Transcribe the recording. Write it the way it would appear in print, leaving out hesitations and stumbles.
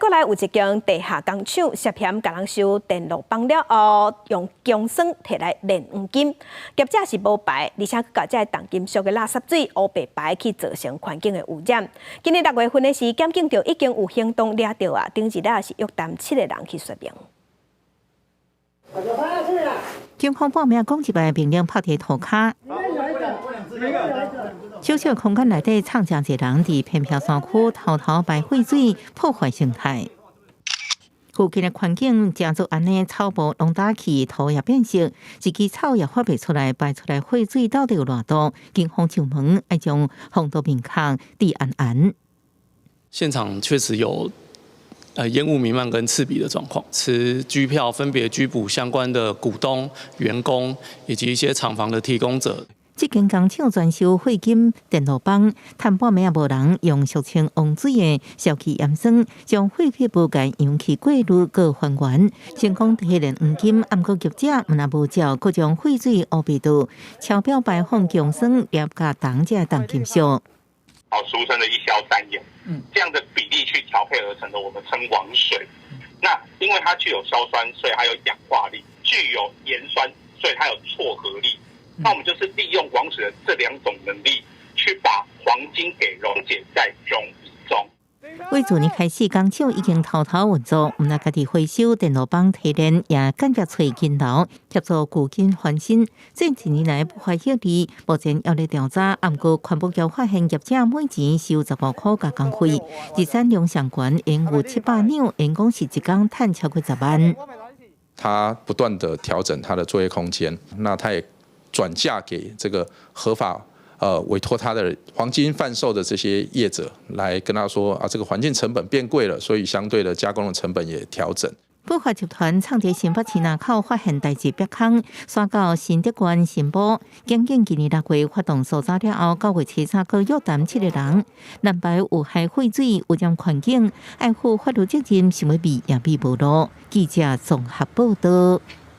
国内有一间地下工厂涉嫌甲人收电路棒了后，用强酸摕来炼黄金，业者是无牌，而且佮甲这重金属的垃圾水乌白排去造成环境的污染。今年6月份的时，检警就已经有行动抓到啊，顶一日是约谈7个人去说明。 警方报名讲一摆命令拍地涂骹，小小空间内底藏正一个人伫偏僻山区偷偷排废水，破坏生态。附近的环境正做安尼，草木拢打起，土也变色，一支草也发不出来，排出来废水到底有偌多？警方上门要将风毒面孔治安。现场确实有。 烟雾弥漫跟刺鼻的状况，持拘票分别拘捕相关的股东、员工以及一些厂房的提供者。这间工厂专收废金电路棒，探半暝也无人用俗称王水的消气盐酸，将废弃部件氧气过滤个还原，成功提炼黄金。暗过业者毋但无照各种废水乌白度，超标排放强酸，也加当这重金属。 俗称的一硝三盐，这样的比例去调配而成的，我们称王水。那因为它具有硝酸，所以它有氧化力；具有盐酸，所以它有撮合力。那我们就是利用王水的这2种能力，去把黄金给溶解在溶液中。 为自年开始，工厂已经偷偷运作，毋但家己回收电路棒提炼，也间接找金流，协助古金翻新。近一年来不怀获利，目前要咧调查，毋过环保局发现业者每钱收15块加工费，日产量上悬，延有700两，员工是一工赚超过10万。他不断的调整他的作业空间，那他也转嫁给这个合法。 委托他的黄金贩售的这些业者来跟他说啊，这个环境成本变贵了，所以相对的加工的成本也调整。不法集团藏在新北市南口发现大只鳖坑，刷到新德县新埔。检警今年6月发动搜查了后，9月7日约谈7个人，蓝白有害废水、污染环境，爱护法律责任，想要避也避无路。记者综合报道。